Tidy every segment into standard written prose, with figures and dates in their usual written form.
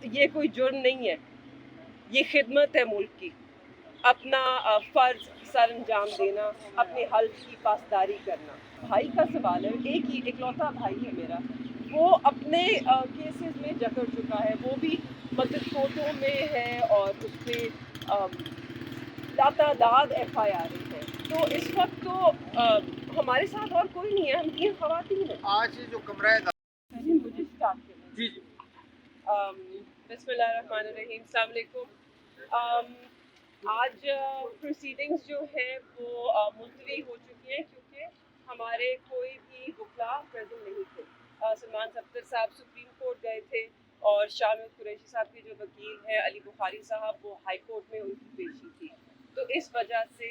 ये कोई जुर्म नहीं है, ये खिदमत है मुल्क की। अपना फ़र्ज़ सर अंजाम देना, अपने हल्क़ की पासदारी करना। भाई का सवाल है, एक ही इकलौता भाई है मेरा, वो अपने केसेस में जकड़ चुका है, वो भी मतलब कोर्टों में है और उस पे लातादाद FIR हैं। तो इस वक्त तो हमारे साथ और कोई नहीं है, हम 3 ख़वातीन हैं। आज जो कमरा है पहले मुझे स्टार्ट करना जी बिस्मिल्लाहिर्रहमानिर्रहीम, अस्सलाम वालेकुम। आज प्रोसीडिंग्स जो हैं वो मुलतवी हो चुकी हैं क्योंकि हमारे कोई भी वकला प्रेजेंट नहीं थे। सलमान सफ्दर साहब सुप्रीम कोर्ट गए थे और शामिद कुरैशी साहब के जो वकील हैं अली बुखारी साहब, वो हाई कोर्ट में उनकी पेशी थी, तो इस वजह से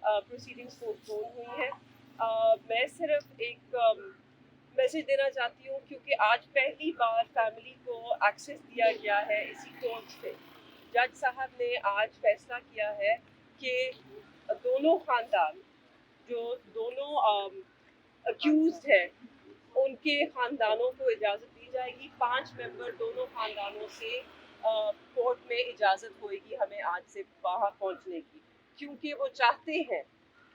प्रोसीडिंग्स पोस्टपोन हुई हैं। मैं सिर्फ एक मैसेज देना चाहती हूँ क्योंकि आज पहली बार फैमिली को एक्सेस दिया गया है इसी कोर्ट से। जज साहब ने आज फैसला किया है कि दोनों ख़ानदान, जो दोनों अक्यूज़्ड हैं, उनके ख़ानदानों को इजाज़त दी जाएगी। 5 मेंबर दोनों ख़ानदानों से कोर्ट में इजाज़त होएगी हमें आज से वहाँ पहुँचने की, क्योंकि वो चाहते हैं,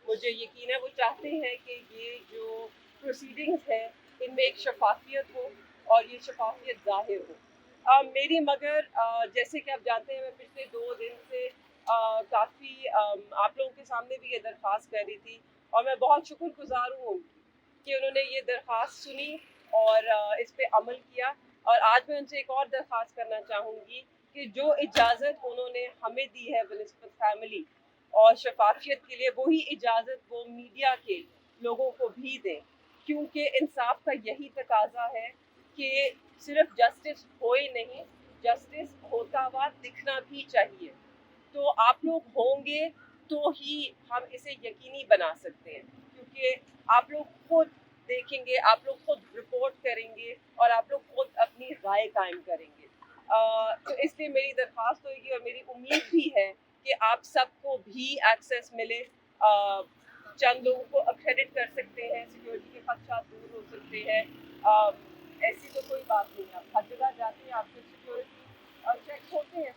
मुझे यकीन है वो चाहते हैं कि ये जो प्रोसीडिंग्स है इनमें एक शफाफियत हो और ये शफाफियत ज़ाहिर हो। मेरी मगर जैसे कि आप जानते हैं, मैं पिछले 2 दिन से काफ़ी आप लोगों के सामने भी ये दरख्वास्त कर रही थी और मैं बहुत शुक्रगुज़ार हूँ उनकी कि उन्होंने ये दरख्वास्त सुनी और इस पे अमल किया। और आज मैं उनसे एक और दरख्वास्त करना चाहूँगी कि जो इजाज़त उन्होंने हमें दी है बनिस्बत फैमिली और शफाफियत के लिए, वही इजाज़त वो मीडिया के लोगों को भी दें, क्योंकि इंसाफ का यही तकाजा है कि सिर्फ जस्टिस हो ही नहीं, जस्टिस होता हुआ दिखना भी चाहिए। तो आप लोग होंगे तो ही हम इसे यकीनी बना सकते हैं, क्योंकि आप लोग खुद देखेंगे, आप लोग खुद रिपोर्ट करेंगे और आप लोग खुद अपनी राय कायम करेंगे। तो इसलिए मेरी दरख्वास्त होगी और मेरी उम्मीद भी है कि आप सबको भी एक्सेस मिले। चंद लोगों को अक्रेडिट कर सकते हैं, सिक्योरिटी के खदशात दूर हो सकते हैं। ऐसी तो कोई बात नहीं है, आप हर जगह जाते हैं, आपके सिक्योरिटी चेक होते हैं,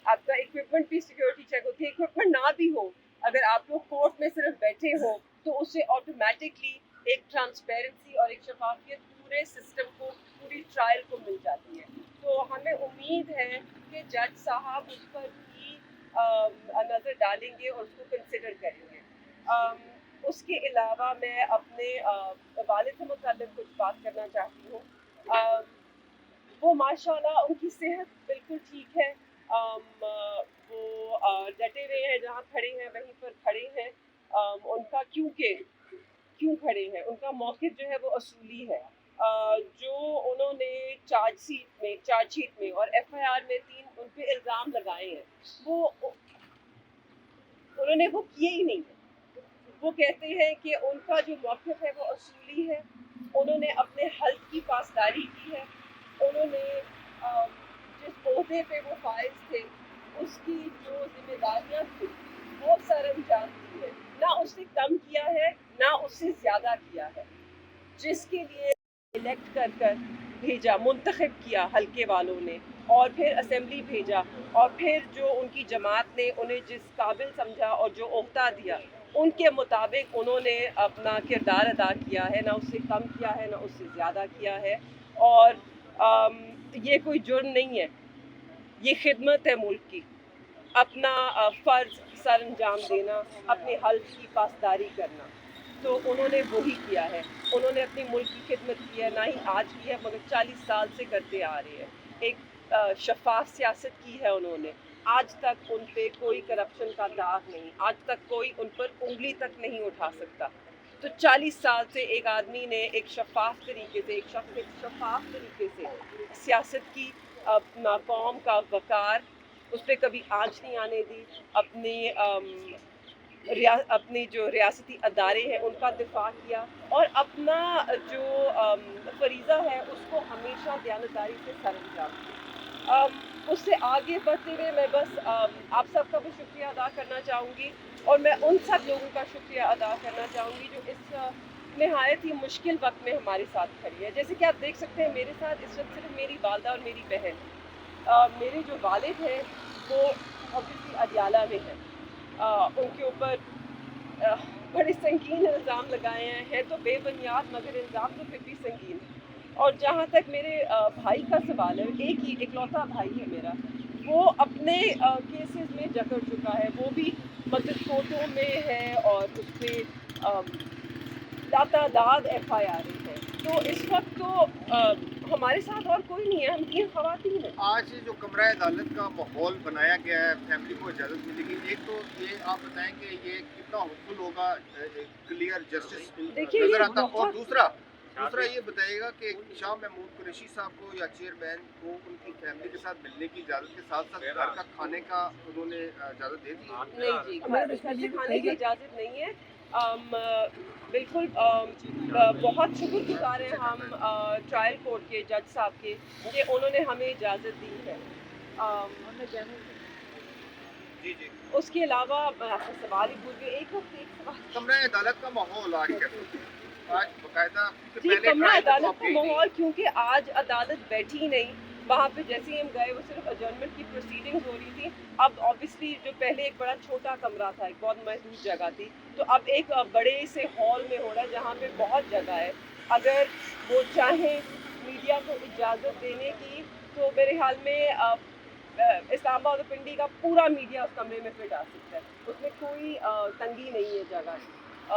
आपका इक्विपमेंट भी सिक्योरिटी चेक होती है। इक्विपमेंट ना भी हो, अगर आप लोग कोर्ट में सिर्फ बैठे हो तो उससे ऑटोमेटिकली एक ट्रांसपेरेंसी और एक शफाफियत पूरे सिस्टम को, पूरी ट्रायल को मिल जाती है। तो हमें उम्मीद है कि जज साहब उस पर भी नज़र डालेंगे और उसको कंसिडर करेंगे। उसके अलावा मैं अपने वालिद से मुताल्लिक़ कुछ बात करना चाहती हूँ। वो माशाल्लाह उनकी सेहत बिल्कुल ठीक है। वो डटे हुए हैं, जहाँ खड़े हैं वहीं पर खड़े हैं। उनका क्यों खड़े हैं, उनका मौक़िफ़ जो है वो असूली है। जो उन्होंने चार्जशीट में और FIR में 3 उन पे इल्ज़ाम लगाए हैं, वो उन्होंने वो किए ही नहीं। वो कहते हैं कि उनका जो मौक़िफ़ है वो असूली है, उन्होंने अपने हल्क़ की पासदारी की है, उन्होंने जिस ओहदे पे वो फाइज़ थे उसकी जो ज़िम्मेदारियाँ थी वो सर अंजाम दी है, ना उससे कम किया है ना उससे ज़्यादा किया है। जिसके लिए इलेक्ट कर भेजा, मुंतखब किया हल्के वालों ने और फिर असेंबली भेजा और फिर जो उनकी जमात ने उन्हें जिस काबिल समझा और जो ओहदा दिया, उनके मुताबिक उन्होंने अपना किरदार अदा किया है, ना उससे कम किया है ना उससे ज़्यादा किया है। और ये कोई जुर्म नहीं है, ये खिदमत है मुल्क की। अपना फ़र्ज़ सर अंजाम देना, अपने हल्क़ की पासदारी करना, तो उन्होंने वही किया है। उन्होंने अपनी मुल्क की खिदमत की है, ना ही आज की है मगर 40 साल से करते आ रहे हैं। एक शफ़ाफ़ सियासत की है उन्होंने। आज तक उन पे कोई करप्शन का दाग नहीं, आज तक कोई उन पर उँगली तक नहीं उठा सकता। तो 40 साल से एक आदमी ने एक शफ़ाफ़ तरीके से, एक शख़्स ने शफ़ाफ़ तरीके से सियासत की, अपना कौम का वक़ार, उस पे कभी आँच नहीं आने दी, अपनी जो रियासती अदारे हैं उनका दिफा किया और अपना जो फरीज़ा है उसको हमेशा दयानतदारी से सर अंजाम दिया। उससे आगे बढ़ते हुए मैं बस आप सबका भी शुक्रिया अदा करना चाहूँगी और मैं उन सब लोगों का शुक्रिया अदा करना चाहूँगी जो इस नहायत ही मुश्किल वक्त में हमारे साथ खड़ी है। जैसे कि आप देख सकते हैं मेरे साथ इस वक्त सिर्फ मेरी वालदा और मेरी बहन, میرے جو والد ہیں وہ obviously اڈیالہ میں ہیں. ان کے اوپر بڑے سنگین الزام لگائے ہیں تو بے بنیاد مگر الزام تو پھر بھی سنگین. اور جہاں تک میرے بھائی کا سوال ہے، ایک ہی اکلوتا بھائی ہے میرا، وہ اپنے کیسز میں جکڑ چکا ہے، وہ بھی مطلب کوٹوں میں ہے اور اس پہ لاتعداد ایف آئی آر ہے. تو اس وقت تو ہمارے ساتھ اور کوئی نہیں ہے، ہم 3 خواتین ہیں. آج جو کمرہ عدالت کا ماحول بنایا گیا ہے، فیملی کو اجازت ملے گی، ایک تو یہ آپ بتائیں کہ یہ کتنا ہوپفل ہوگا، کلیئر جسٹس دیکھیے نظر یہ آتا. اور بہت دوسرا یہ بتائیے گا کہ شاہ محمود قریشی صاحب کو یا چیئرمین کو ان کی فیملی کے ساتھ ملنے کی اجازت کے ساتھ ساتھ گھر کا کھانے کا انہوں نے اجازت دے دی؟ نہیں جی، گھر سے کھانے کی اجازت نہیں ہے. بالکل بہت شکر گزار ہیں ہم ٹرائل کورٹ کے جج صاحب کے کہ انہوں نے ہمیں اجازت دی ہے. جی اس کے علاوہ میں آپ کا سوال ہی بھول گئی. ایک سوال. کمرہ عدالت کا ماحول آج باقاعدہ جی کمرہ عدالت کا ماحول، کیونکہ آج عدالت بیٹھی نہیں، وہاں پہ جیسے ہی ہم گئے وہ صرف اجرنمنٹ کی پروسیڈنگز ہو رہی تھی. اب آبویسلی جو پہلے ایک بڑا چھوٹا کمرہ تھا، ایک بہت محدود جگہ تھی، تو اب ایک بڑے سے ہال میں ہو رہا ہے جہاں پہ بہت جگہ ہے. اگر وہ چاہیں میڈیا کو اجازت دینے کی تو میرے خیال میں اسلام آباد اور پنڈی کا پورا میڈیا اس کمرے میں فٹ آ سکتا ہے. اس میں کوئی تنگی نہیں ہے جگہ کی.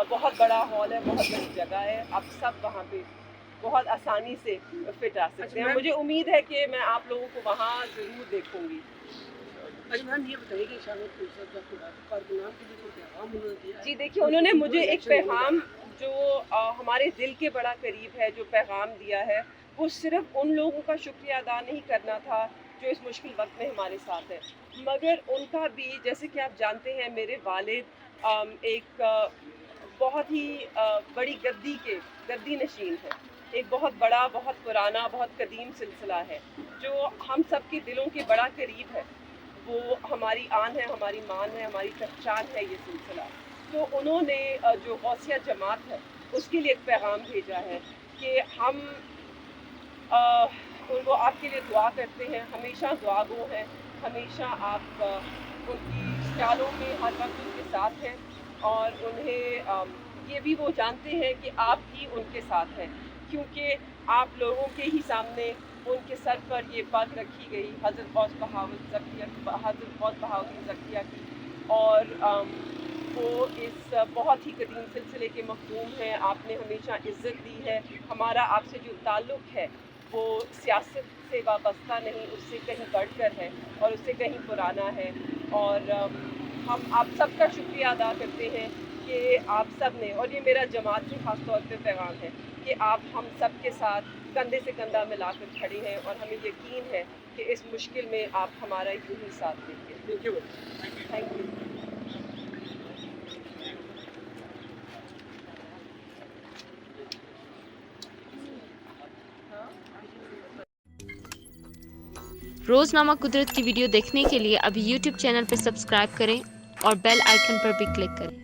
بہت بڑا ہال ہے، بہت بڑی جگہ ہے، آپ سب وہاں پہ بہت آسانی سے فٹ آ سکتے ہیں. مجھے امید ہے کہ میں آپ لوگوں کو وہاں ضرور دیکھوں گی. میم یہ بتائیے کہ کارکنان کے لیے کوئی پیغام انہوں نے دیا ہے؟ جی دیکھیے، انہوں نے مجھے ایک پیغام جو ہمارے دل کے بڑا قریب ہے، جو پیغام دیا ہے، وہ صرف ان لوگوں کا شکریہ ادا نہیں کرنا تھا جو اس مشکل وقت میں ہمارے ساتھ ہیں، مگر ان کا بھی، جیسے کہ آپ جانتے ہیں میرے والد ایک بہت ہی بڑی گدی نشین ہے. ایک بہت بڑا، بہت پرانا، بہت قدیم سلسلہ ہے جو ہم سب کے دلوں کے بڑا قریب ہے. وہ ہماری آن ہے، ہماری مان ہے، ہماری پہچان ہے یہ سلسلہ. تو انہوں نے جو غوثیہ جماعت ہے اس کے لیے ایک پیغام بھیجا ہے کہ ہم ان کو آپ کے لیے دعا کرتے ہیں، ہمیشہ دعا گو ہیں، ہمیشہ آپ ان کی خیالوں میں ہر وقت ان کے ساتھ ہیں، اور انہیں یہ بھی وہ جانتے ہیں کہ آپ بھی ان کے ساتھ ہیں، کیونکہ آپ لوگوں کے ہی سامنے ان کے سر پر یہ پگ رکھی گئی حضرت غوث بہاؤالدین زکریا کی. اور وہ اس بہت ہی قدیم سلسلے کے مخدوم ہیں. آپ نے ہمیشہ عزت دی ہے. ہمارا آپ سے جو تعلق ہے وہ سیاست سے وابستہ نہیں، اس سے کہیں بڑھ کر ہے اور اس سے کہیں پرانا ہے. اور ہم آپ سب کا شکریہ ادا کرتے ہیں کہ آپ سب نے، اور یہ میرا جماعت سے خاص طور پہ پیغام ہے کہ آپ ہم سب کے ساتھ کندھے سے کندھا ملا کر کھڑے ہیں، اور ہمیں یقین ہے کہ اس مشکل میں آپ ہمارا یوں ہی ساتھ دیں گے. Thank you. روزنامہ قدرت کی ویڈیو دیکھنے کے لیے ابھی یوٹیوب چینل پر سبسکرائب کریں اور بیل آئیکن پر بھی کلک کریں.